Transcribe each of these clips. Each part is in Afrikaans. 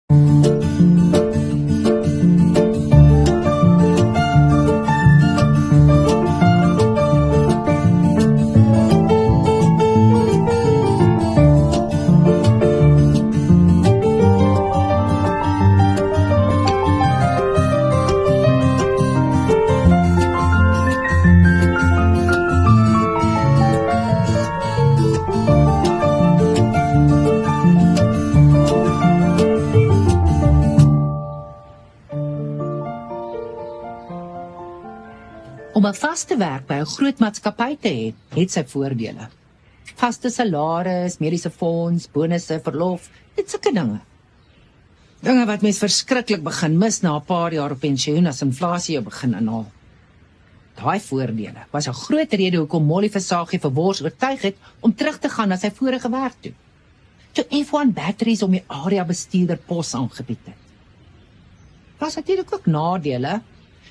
Om 'n vaste werk by 'n groot maatskappy te hê, het sy voordele. Vaste salaris, mediese fonds, bonusse, verlof, dit sulke dinge. Dinge wat mens verskriklik begin mis na 'n paar jaar op pensioen as inflasie jou begin inhaal. Daai voordele was 'n groot rede hoekom Molly Versaagie vir Wors oortuig het om terug te gaan na sy vorige werk toe. Toe F1 Batteries om die area bestuurder pos aangebied het. Was natuurlik ook nadele,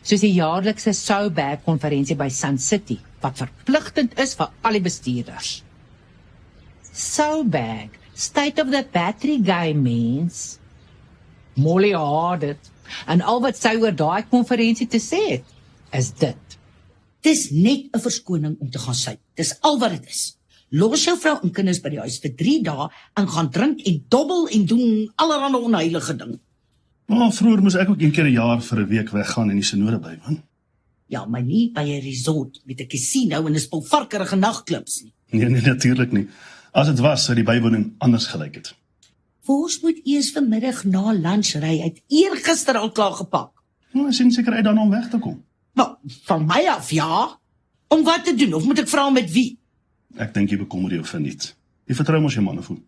soos die jaarlikse SOBAG konferensie by Sun City, wat verpligtend is vir al die bestuurders. SOBAG, State of the Battery Game means, Molly haat dit, en al wat sy oor daai konferensie te sê het, is dit. Dis net 'n verskoning om te gaan suip. Dis al wat dit is. Los jou vrou en kinders by die huis vir 3 dae en gaan drink en dobbel en doen allerlei onheilige ding. Maar vroeër moes ek ook een keer 'n jaar vir 'n week weggaan en die sinode bywoon. Ja, maar nie by 'n resort met 'n casino en 'n spul varkerige nagklubs nie. Nee, natuurlik nie. As dit was, sou die bywoning anders gelyk het. Ons moet eers vanmiddag na lunch ry. Hy het eergister al klaar gepak. Nou, ek sien seker uit dan om weg te kom. Nou, van my af, ja. Om wat te doen, of moet ek vra met wie? Ek dink jy bekommer jou vir niets. Jy vertrou mos jou manne voel.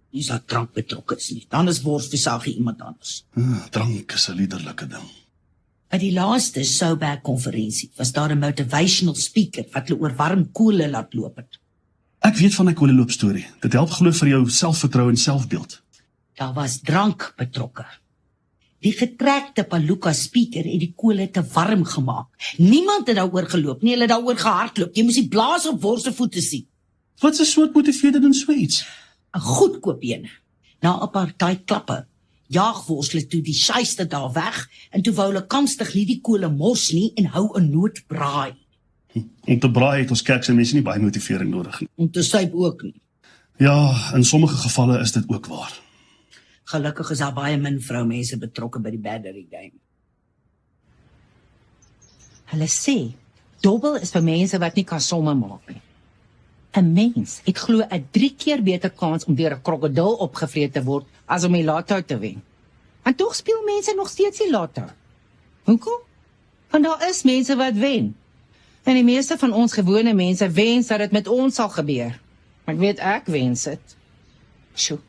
Jy is daar drank betrokke is nie. Dan is Wors Versaagie iemand anders. Drank is 'n liderlike ding. By die laaste SOBAG konferensie was daar 'n motivational speaker wat hulle oor warm kolle laat loop het. Ek weet van 'n koleloop storie. Dit help glo vir jou selfvertroue en selfbeeld. Daar was drank betrokke. Die getrekte Palooka speaker het die kole te warm gemaak. Niemand het daaroor geloop nie, hulle het daaroor gehardloop. Jy moes die blaas op Wors se voete sien. Wat is so motiveerder dan so iets? 'n Goedkoop een. Na 'n paar daai klappe, jaag Wors hulle toe die shyste daar weg en toe wou hulle kamstig nie die kole mors nie en hou 'n noodbraai. Om te braai het ons kerkse mense nie baie motivering nodig nie. Om te suip ook nie. Ja, in sommige gevalle is dit ook waar. Gelukkig is daar baie min vroumense betrokke by die battery game. Hulle sê, dobbel is vir mense wat nie kan somme maak nie. 'n Mens het glo 'n 3 keer beter kans om deur 'n krokodil opgevreet te word as om die lotto te wen. En tog speel mense nog steeds die lotto. Hoekom? Want daar is mense wat wen. En die meeste van ons gewone mense wens dat dit met ons sal gebeur. Maar ek wens dit. Sjoe.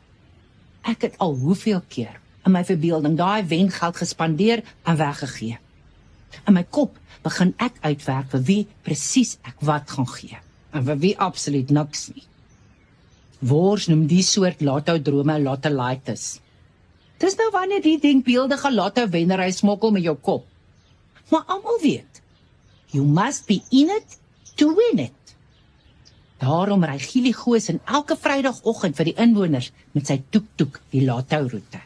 Ek het al hoeveel keer in my verbeelding daai wengeld gespandeer en weggegee. In my kop begin ek uitwerk vir wie presies ek wat gaan gee. En vir wie absoluut niks nie. Wors noem die soort lotto-drome lottolitis. Dis nou wanneer die denkbeeldige lotto-wennery smokkel met jou kop. Maar almal weet, you must be in it to win it. Daarom ry Gielie Goos in elke Vrydagoggend vir die inwoners met sy toek-toek die lotto-roete.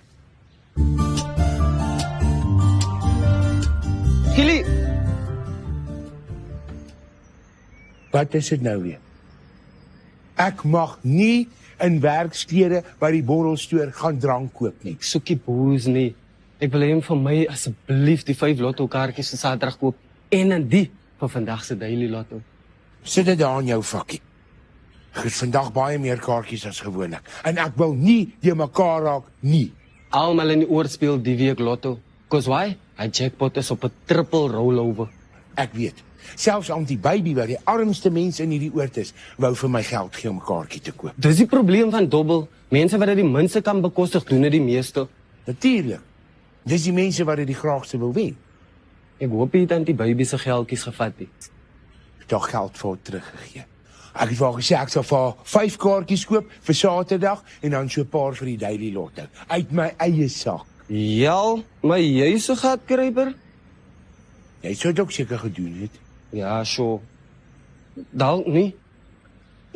Gielie! Wat is dit nou weer? Ek mag nie in werksklede by die borrelstoer gaan drank koop nie. Ek soek nie boos nie. Ek wil hê vir my asseblief die 5 lotto kaartjies vir Saterdag koop en dan die vir vandag se daily lotto. Sit dit daar in jou vakkie. Ek het vandag baie meer kaartjies as gewoonlik en ek wil nie die mekaar raak nie. Almal in die oor speel die week lotto. Cause why? Hy jackpot is op 'n triple rollover. Ek weet. Selfs Auntie Baby wat die armste mens in hierdie oord is, wou vir my geld gee om 'n kaartjie te koop. Dis die probleem van dobbel. Mense wat dit die minste kan bekostig, doen dit die meeste. Natuurlik. Dis die mense wat dit die graagste wil wen. Ek hoop jy het Auntie Baby se geldjies gevat nie. Ek het haar geld vir haar teruggegee. Ek het vir haar gesê ek sal vir haar 5 kaartjies koop vir Saterdag en dan so 'n paar vir die daily lotto uit my eie sak. Ja, maar jy so gatkryper? Jy sou dit ook seker gedoen het. Ja, so. Dalk nie.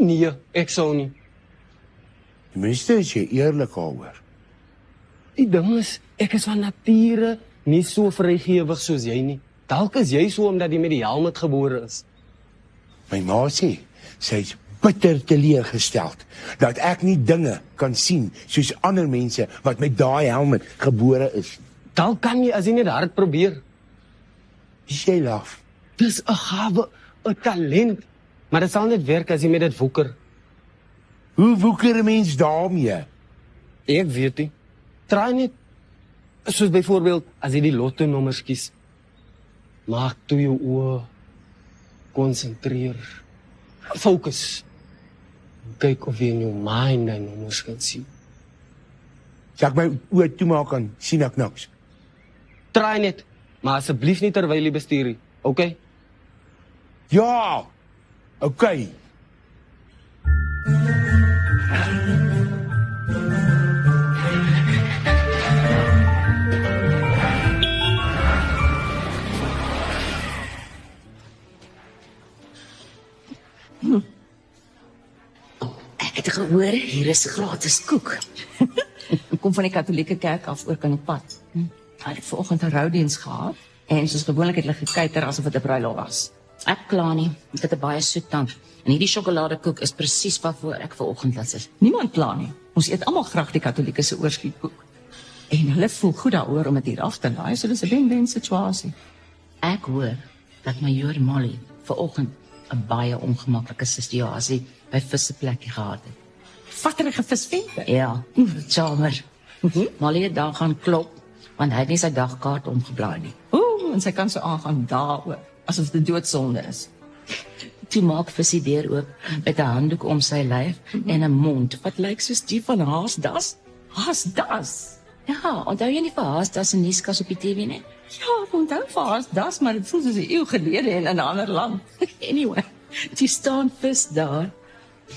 Nee, ek sou nie. Die minste is jy eerlik daaroor. Die ding is, ek is van nature nie so vrygewig soos jy nie. Dalk is jy so omdat jy met die helmet gebore is. My ma sê, sy is bitter teleurgesteld dat ek nie dinge kan sien soos ander mense wat met daai helmet gebore is. Dalk kan jy as jy net hard probeer. Jy laf. Dis 'n gawe, 'n talent. Maar dit sal net werk as jy met dit woeker. Hoe woeker 'n mens daarmee? Ek weet nie. Try net. Soos byvoorbeeld, as jy die lotto-nommers kies. Maak toe jou oë. Konsentreer. Fokus. Kyk of jy in jou mind die nommers kan sien. As ek my oë toemaak kan sien ek niks. Try net. Maar asseblief nie terwyl jy bestuur nie. Okay? Ja. Okay. Ek het gehoor, hier is gratis koek. Kom van die katholieke kerk af oor kan op pad. Hulle het vanoggend 'n roudiens gehad en soos gewoonlik het hulle gekyker asof dit 'n bruiloft was. Ek kla nie, dit het 'n baie soet tand. En hierdie sjokoladekoek is presies waarvoor ek vanoggend lus is. Niemand kla nie. Ons eet almal graag die katholieke se oorskietkoek. En hulle voel goed daaroor om dit hier af te laai, so dis 'n wen-wen situasie. Ek hoor dat majoor Molly vanoggend 'n baie ongemaklike situasie by visse plekkie gehad het. Vatterige visvente. Ja, jammer. Molly het daar gaan klop, want hy het nie sy dagkaart omgeblaai nie. Ooh, en sy kan so aangaan daaroor, asof dit doodsonde is. Toe maak visie deur oop met 'n handdoek om sy lyf en 'n mond wat lyk soos die van Haasdas. Haasdas. Ja, onthou jy nie vir Haasdas se nuuskas op die TV nie? Ja, ek onthou vir Haasdas, maar dit voel soos 'n eeu gelede en in 'n ander land. Anyway, die staan vis daar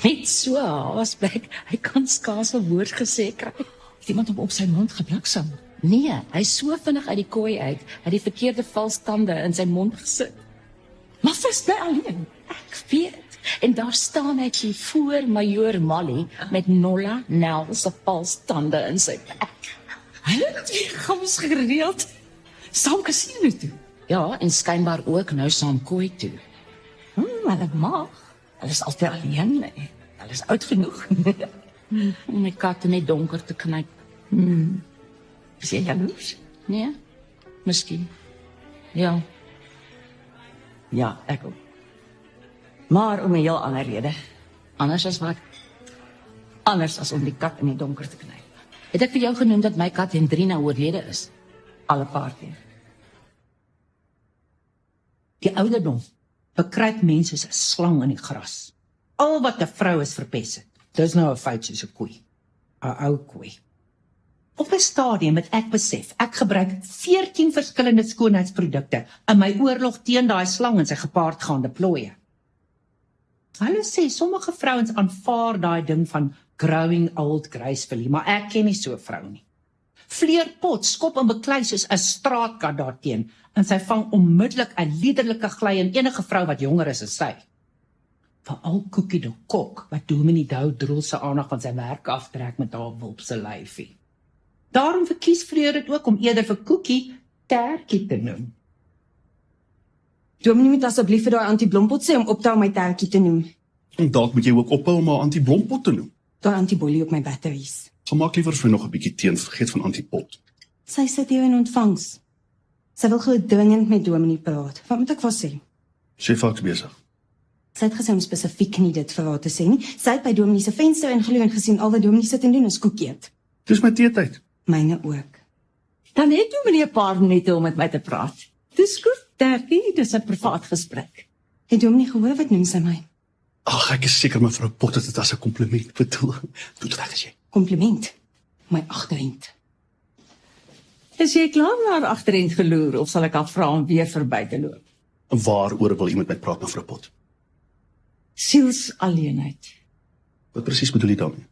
met so 'n haasbek, hy kan skaars 'n woord gesê kry. Het iemand hom op sy mond gebliksem? Nee, hy is so vinnig uit die kooi uit, hy die verkeerde valstande in sy mond gesit. Maar vis bly alleen. Ek weet. En daar staan hy hier voor majoor Molly met Nolla Nel se valstande in sy bek. Hulle het weer gams gereeld. Saam kasino toe. Ja, en skynbaar ook nou saam kooi toe. Hulle mag. Hulle is altyd alleen. Nee. Hulle is oud genoeg. Om my kat in die donker te knyp. Is jy jaloers? Nee, miskien. Ja. Ja, ek ook. Maar om 'n heel ander rede. Anders as wat? Anders as om die kat in die donker te knyp. Het ek vir jou genoem dat my kat Hendrina oorlede is? Alle paar keer. Die ouderdom bekruip mense soos 'n slang in die gras. Al wat 'n vrou is verpes het. Dis nou 'n feit soos 'n koei. 'n Ou koei. Op 'n stadium het ek besef, ek gebruik 14 verskillende skoonheidsprodukte in my oorlog teen daai slang en sy gepaardgaande plooie. Hulle sê sommige vrouens aanvaar daai ding van growing old gracefully, maar ek ken nie so 'n vrou nie. Vleerpot skop en beklei soos 'n straatkat daarteen en sy vang onmiddellik 'n liderlike gly in enige vrou wat jonger is as sy. Veral Koekie die kok wat Dominee Dou Droel se aandag van sy werk aftrek met haar wulpse lyfie. Daarom verkies Fleur dit ook om eerder vir Koekie Tertjie te noem. Dominee moet asseblief vir daai anti-blompot sê om op te hou my tertjie te noem. En dalk moet jy ook ophou om haar anti-blompot te noem. Daai antibolie op my batteries. Gemaak liewer vir nog 'n bietjie teen, vergeet van antipot. Sy sit hier in ontvangs. Sy wil gou dringend met Dominee praat. Wat moet ek vir sê? Sy fout besig. Sy het gesê om spesifiek nie dit vir haar te sê nie. Sy het by Dominee se venster ingeleun en gesien al wat Dominee sit en doen is koek eet. Dis my teetyd. Myne ook. Dan het Dominee 'n paar minute om met my te praat. Dis goed, Tertjie, dis 'n privaat gesprek. Het Dominee gehoor wat noem sy my? Ag, ek is seker mevrou Pot het dit as 'n kompliment bedoel. Doet reg as jy. Kompliment. My agterend. Is jy klaar naar agterend geloer of sal ek haar vra om weer verby te loop? Waaroor wil jy met my praat, mevrou Pot? Sielsalleenheid. Wat presies bedoel jy daarmee?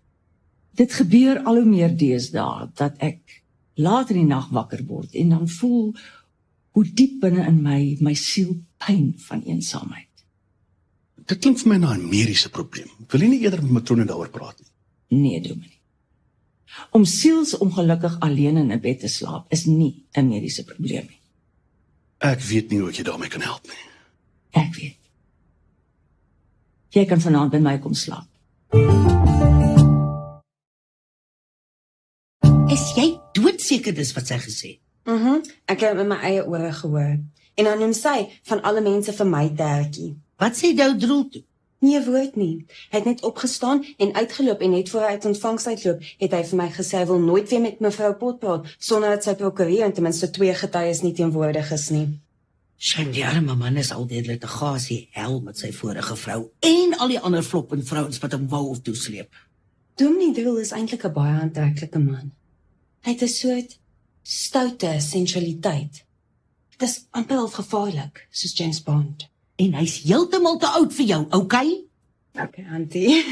Dit gebeur al hoe meer deesdae dat ek laat in die nag wakker word en dan voel hoe diep binne in my siel pyn van eensaamheid. Dit klink vir my na 'n mediese probleem. Wil jy nie eerder met matrone daaroor praat nie? Nee, Dominee. Om sielsongelukkig alleen in 'n bed te slaap is nie 'n mediese probleem nie. Ek weet nie hoe ek jou daarmee kan help nie. Ek weet. Jy kan vanaand by my kom slaap. Is jy doodseker dis wat sy gesê het? Ek het met my eie ore gehoor. En dan noem sy van alle mense vir my tertjie. Wat sê Doudrol toe? Nee woord nie. Hy het net opgestaan en uitgeloop en net voor hy uit ontvangs uitloop, het hy vir my gesê hy wil nooit weer met mevrou Pot praat sonder dat sy prokureur en ten minste 2 getuies nie teenwoordig is nie. Sy die arme man is al deur litigasie hel met sy vorige vrou en al die ander floppende vrouens wat hom wou toesleep. Dominee Drill is eintlik 'n baie aantreklike man. Hy het 'n soort stoute sensualiteit. Dit is amper half gevaarlik, soos James Bond. En hy's heeltemal te oud vir jou, okay? Okay, auntie.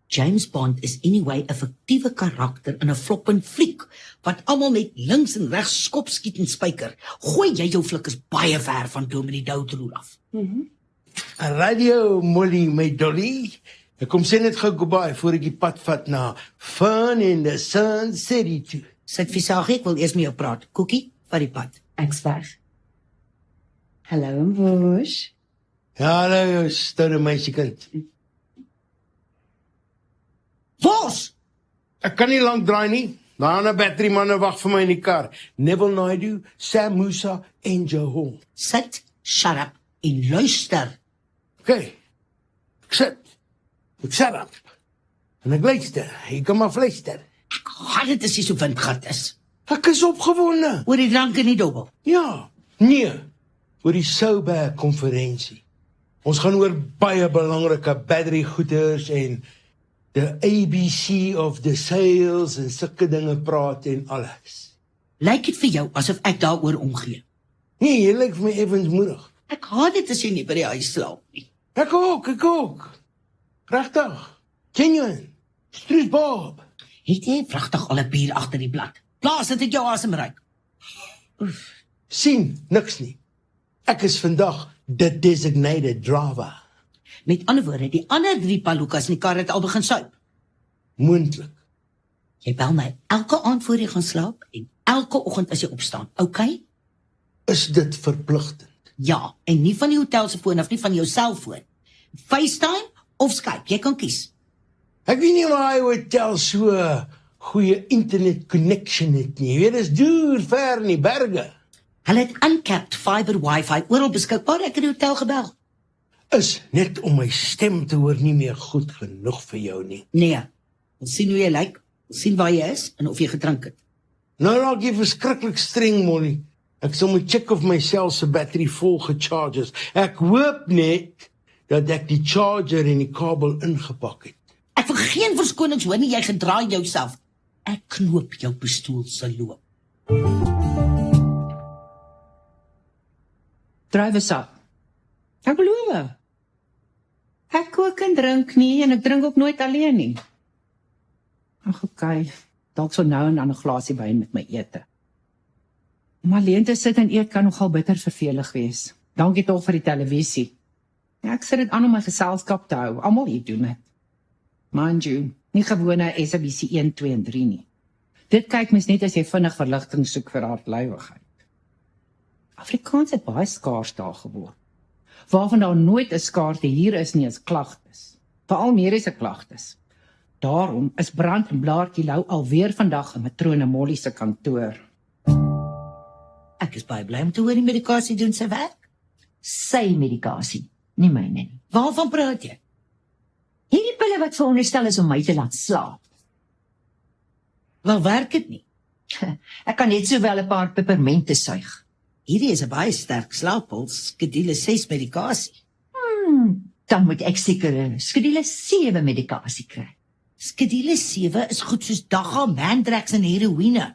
James Bond is anyway 'n fiktiewe karakter in 'n floppende fliek wat almal met links en regs skop skiet en spyker. Gooi jy jou flikkers baie ver van Dominee Doudrol af. Radio Molly, my dolly. Ek kom sê net gou goodbye voor ek die pad vat na Fun in the Sun City toe. Sit Visagie, ek wil eers met jou praat. Koekie, vat die pad. Ek's weg. Hallo, Bosch. Ja, hallo, jou stoute meisiekind. Vos! Ek kan nie lank draai nie. Daar 'n batterymanne wag vir my in die kar. Neville Naidu, Sam Musa en Joe Hall. Sit, shut up en luister. Okay. Ek sit. Ek shut up. En ek luister. Jy kan maar fluister. Ek haat dit as jy so windgat is. Ek is opgewonde. Oor die drank en die dobbel. Ja, nee. Oor die Sober konferensie. Ons gaan oor baie belangrike battery goeders en the ABC of the sales en sulke dinge praat en alles. Lyk dit vir jou asof ek daaroor omgee? Nee, jy lyk vir my effens moedig. Ek haat dit as jy nie by die huis slaap nie. Ek ook. Regtig. Genuine. Street Bob. Het jy vragtig al 'n bier agter die blad? Plaas dit uit jou asemryk. Sien, niks nie. Ek is vandag the designated driver. Met ander woorde, die ander 3 palukas in die kar het al begin suip. Moontlik. Jy bel my elke aand voor jy gaan slaap en elke oggend as jy opstaan, okay? Is dit verpligtend? Ja, en nie van die hotel se foon af nie, van jou selfoon. FaceTime of Skype, jy kan kies. Ek weet nie of hy hotel so goeie internet connection het nie. Jy weet, dis duur ver in die berge. Hulle het uncapped fiber wifi oral beskikbaar, ek het die hotel gebel. Is net om my stem te hoor nie meer goed genoeg vir jou nie. Nee, ons sien hoe jy lyk, ons sien waar jy is en of jy gedrink het. Nou raak jy verskriklik streng, Molly. Ek sal moet check of my cell se battery vol gecharge is. Ek hoop net dat ek die charger en die kabel ingepak het. Ek wil geen verskonings hoor nie, jy gedraai jouself. Ek knoop jou pistool se loop. Drywe sap. Ek beloof. Ek kook en drink nie en ek drink ook nooit alleen nie. Ag okay, dalk so nou en dan 'n glasie wyn met my ete. Om alleen te sit en eet kan nogal bitter vervelig wees. Dankie tog vir die televisie. Ja, ek sit dit aan om my geselskap te hou. Almal hier doen dit. Mind you, nie gewone SABC 1, 2 en 3 nie. Dit kyk mens net as jy vinnig verligting soek vir hartlywigheid. Afrikaans het baie skaars daar geword. Waarvan daar nooit 'n skaarte hier is nie as klagtes. Veral mediese klagtes. Daarom is Brand en Blaartjie Lou alweer vandag in matrone Molly se kantoor. Ek is baie bly om te hoor die medikasie doen sy werk. Sy medikasie, nie myne nie. Waarvan praat jy? Hierdie pille wat veronderstel is om my te laat slaap. Wel werk dit nie. Ek kan net sowel 'n paar pepermente suig. Hierdie is 'n baie sterk slaappils, skedule 6 medikasie. Dan moet ek seker skedule 7 medikasie kry. Skedule 7 is goed soos Dagga, Mandrax en heroïne.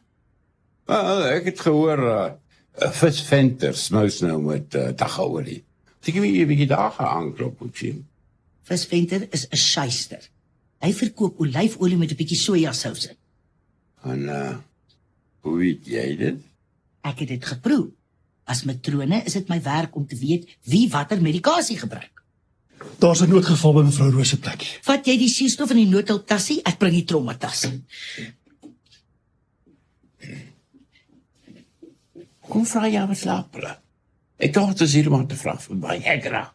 Ek het gehoor Visventer smous nou met daggaolie. Ek weet jy 'n bietjie Dagga aanklop moet sien. Visventer is 'n shyster. Hy verkoop olyfolie met 'n bietjie sojasous in. En hoe weet jy dit? Ek het dit geproe. As matrone is dit my werk om te weet wie watter medikasie gebruik. Daar's 'n noodgeval by mevrou Roos se plek. Vat jy die suurstof in die noodhulptassie, ek bring die trommatassie. Kom vra jy wat slaap hulle? Ek dink dit is hier om te vra vir my. Ek raak.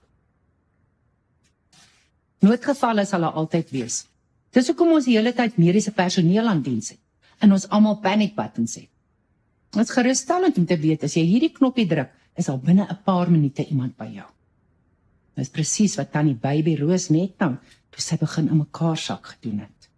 Noodgevalle sal daar altyd wees. Dis hoekom ons die hele tyd mediese personeel aan diens het en ons almal panic buttons het. Dit is gerusstellend om te weet as jy hierdie knoppie druk, is al binne 'n paar minute iemand by jou. Dit is presies wat tannie Baby Roos net nou, toe sy begin in mekaar sak gedoen het.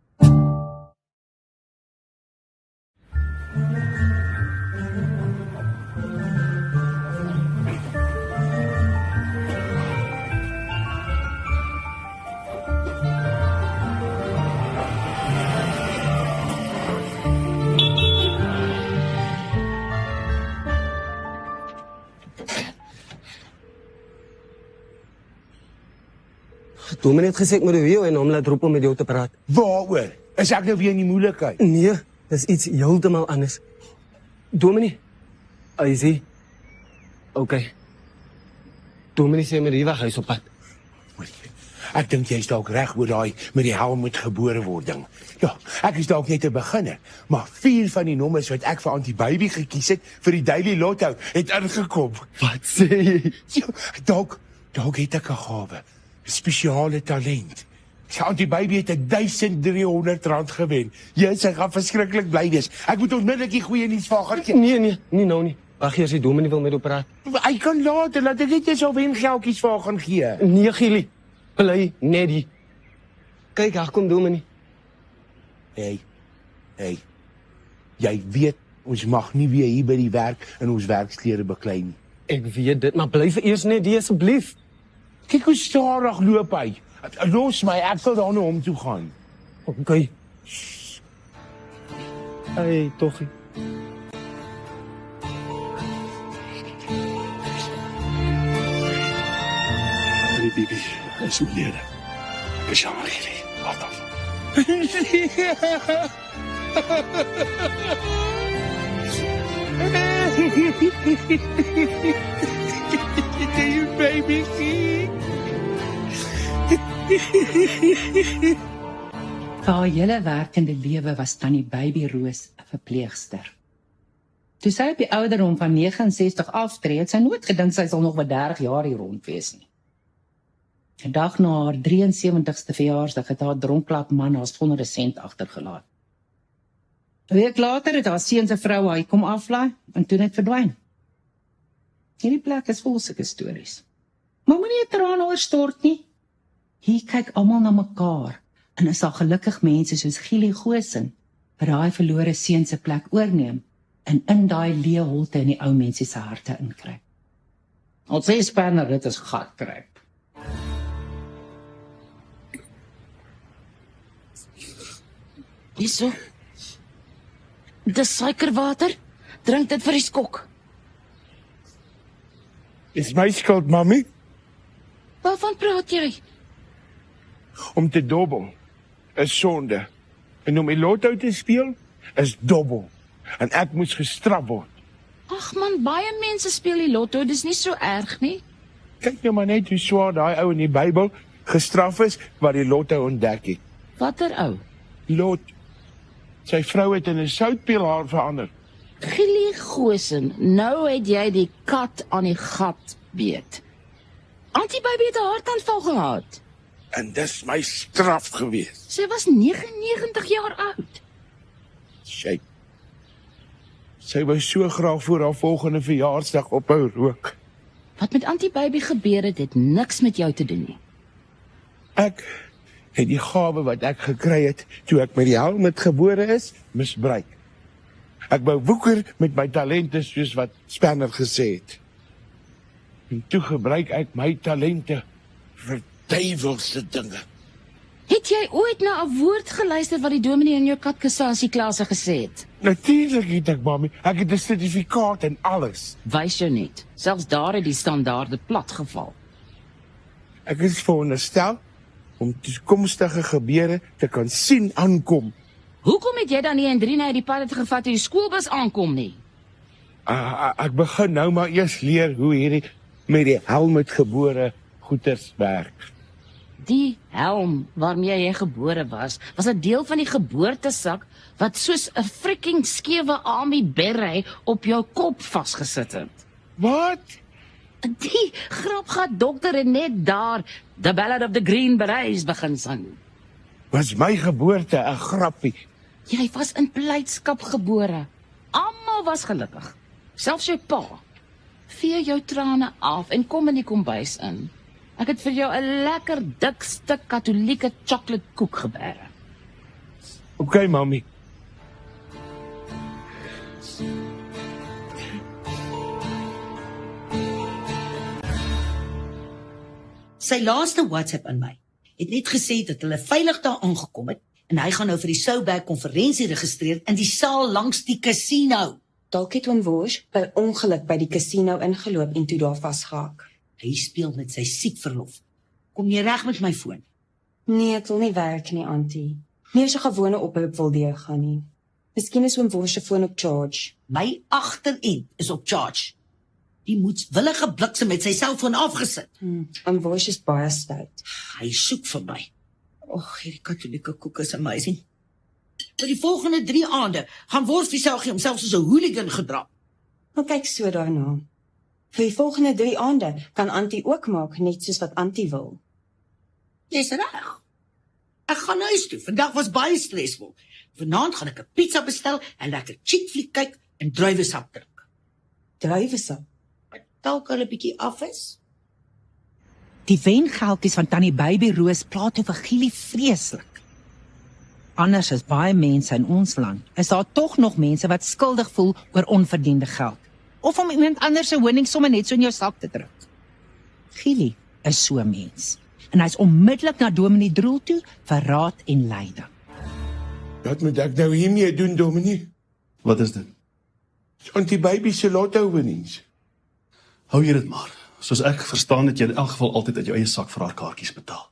Dominee het gesê ek moet jou en hom laat roep om met jou te praat. Waaroor? Is ek nou weer in die moeilikheid? Nee, dis iets heeltemal anders. Dominee, is hy? Okay. Dominee sê met die weg, hy is op pad. Ek dink jy's dalk reg oor daai met die helm met gebore word ding. Ja, ek is dalk net 'n beginner, maar 4 van die nommers wat ek vir Auntie Baby gekies het vir die Daily Lotto het ingekom. Wat sê jy? Ja, dalk het ek 'n gawe. Spesiale talent. Sy Auntie Baby het R1300 gewen. Sy gaan verskriklik bly wees. Ek moet onmiddellik die goeie nuus vir haar gee. Nee, nou nie. Wag eers, die dominee wil met jou praat. Hy kan later, laat ek net jy sal wen geldjies vir haar gaan gee. Nee, Gielie. Bly net die. Kyk, daar kom dominee. Hey. Jy weet, ons mag nie weer hier by die werk in ons werksklere beklei nie. Ek weet dit, maar bly vir eers net die asseblief. Kyk hoe stadig loop hy. Los my, ek sal daar na hom toe gaan. Okay. Hey, Toggie. Die baby is oorlede. Ek is jammer, Gielie. Wat af. Die baby Vir haar hele werkende lewe was tannie Baby Roos 'n verpleegster. Toe sy op die ouderdom van 69 aftree, het sy nooit gedink sy sal nog wat 30 jaar hier rond wees nie. 'n Dag na haar 73ste verjaarsdag het haar dronklap man haar sonder 'n sent agtergelaat. 'n Week later het haar seun se vrou haar kom aflaai en toe net verdwyn. Hierdie plek is vol sulke stories. Maar moenie 'n traan oor stort nie. Hier kyk almal na mekaar en is daar gelukkig mense soos Gielie Goosen wat daai verlore seun se plek oorneem en in daai leë holte in die ou mense se harte inkruip. Ons sê spanner, dit is gatkruip. Hierso. Dis suikerwater. Drink dit vir die skok. Is my skuld, mami? Waarvan praat jy? Om te dobbel is sonde. En om die lotto te speel is dobbel. En ek moes gestraf word. Ag man, baie mense speel die lotto, dis nie so erg nie. Kyk nou maar net hoe swaar daai ou in die Bybel gestraf is wat die lotto ontdek het. Watter ou? Lot. Sy vrou het in 'n soutpilaar verander. Gielie Goosen, nou het jy die kat aan die gat beet. Auntie Baby het 'n hartaanval gehad. En dis my straf gewees. Sy was 99 jaar oud. Sy wou so graag voor haar volgende verjaarsdag ophou rook. Wat met Auntie Baby gebeur het niks met jou te doen nie. Ek het die gawe wat ek gekry het toe ek met die helm met gebore is, misbruik. Ek wou woeker met my talente soos wat Spanner gesê het. En toe gebruik ek my talente vir duiwelse dinge. Het jy ooit na 'n woord geluister wat die dominee in jou katekisasieklasse gesê het? Natuurlik het ek, mami. Ek het 'n sertifikaat en alles. Wys jou net. Selfs daar het die standaarde plat geval. Ek is veronderstel om toekomstige gebeure te kan sien aankom. Hoekom het jy dan nie in 3 na die pad het gevat toe die skoolbus aankom nie? Ek begin nou maar eers leer hoe hierdie met die helm met gebore goeters werk. Die helm waarmee jy gebore was 'n deel van die geboortesak wat soos 'n freaking skewe army beret op jou kop vasgesit het. Wat? Die grapgat dokter het net daar The Ballad of the Green Berets begin sing. Was my geboorte 'n grappie? Jy was in blydskap gebore. Almal was gelukkig. Selfs jou pa. Vee jou trane af en kom in die kombuis in. Ek het vir jou 'n lekker dik stuk katolieke chocolate koek gebêre. Okay, mami. Sy laaste WhatsApp aan my het net gesê dat hulle veilig daar aangekom het en hy gaan nou vir die Soubag konferensie registreer in die saal langs die casino. Dalk het oom Woers per ongeluk by die casino ingeloop en toe daar vasgehaak. Hy speel met sy siekverlof. Kom jy reg met my foon? Nee, dit wil nie werk nie, auntie. Nie as 'n gewone oproep wil deurgaan nie. Miskien is oom Woers se foon op charge. My agterend is op charge. Die moedswillige bliksem met sy selfoon afgesit. Oom Woers is baie stout. Hy soek vir my. Och, hierdie katolieke koek is amazing. Vir die volgende 3 aande gaan Worsvieselgie homself soos 'n hooligan gedra. Maar kyk so daarna. Vir die volgende 3 aande kan auntie ook maak net soos wat auntie wil. Jy's reg. Ek gaan huis toe. Vandag was baie stresvol. Vanaand gaan ek 'n pizza bestel en lekker chick fliek kyk en druiwesap drink. Druiwesap? Dalk hulle 'n bietjie af is. Die wengeldjies van Tannie Baby Roos plaat oor Gielie vreeslik. Anders as baie mense in ons land, is daar tog nog mense wat skuldig voel oor onverdiende geld. Of om iemand anders se honing sommer net so in jou sak te druk. Gielie is so 'n mens. En hy's onmiddellik na Dominee Droel toe vir raad en leiding. Wat moet ek nou hiermee doen, Dominee? Wat is dit? Auntie Baby se lotto-winnings. Hou jy dit maar. Soos ek verstaan het jy in elk geval altyd uit jou eie sak vir haar kaartjies betaal.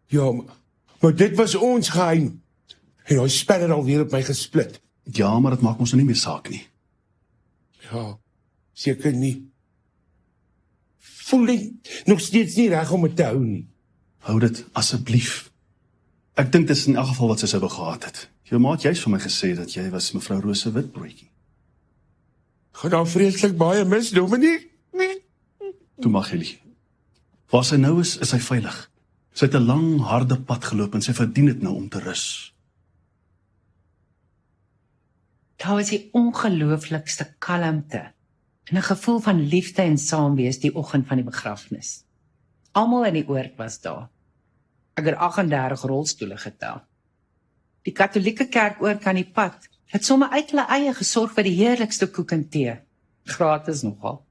Ja, maar dit was ons geheim. En hy spel het alweer op my gesplit. Ja, maar dit maak ons nou nie meer saak nie. Ja, seker nie. Voel dit nog steeds nie reg om dit te hou nie. Hou dit asseblief. Ek dink dit is in elk geval wat sy sou wou gehad het. Jou ma het juist vir my gesê dat jy was mevrou Roos se witbroodjie. Gaan dan vreeslik baie mis, Dominee? Toe mag Gielie. Waar sy nou is sy veilig. Sy het 'n lang, harde pad geloop en sy verdien dit nou om te rus. Daar was die ongelooflikste kalmte en 'n gevoel van liefde en saamwees die oggend van die begrafnis. Almal in die oord was daar. Ek het 38 rolstoele getel. Die Katolieke kerk oor kan die pad het sommer uit hulle eie gesorg vir die heerlikste koek en tee. Gratis nogal.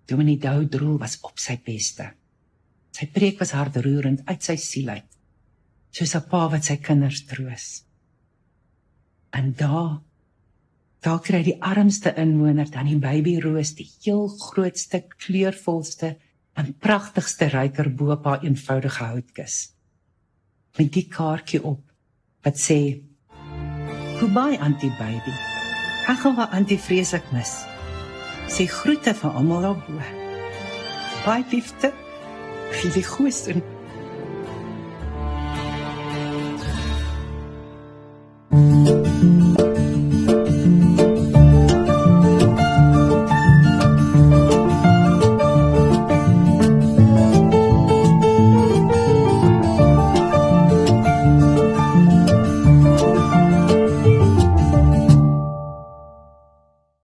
Dominee Droel was op sy beste. Sy preek was hartroerend uit sy siel uit. Soos 'n pa wat sy kinders troos. En daar kry die armste inwoner dan die Baby Roos die heel grootste, kleurvolste en pragtigste ryker bo op haar eenvoudige houtkus. Met die kaartjie op wat sê: "Goodbye, Auntie Baby. Ek gaan haar auntie vreeslik mis. Sê groete van almal daarbo. Baie liefde, Gielie Goosen."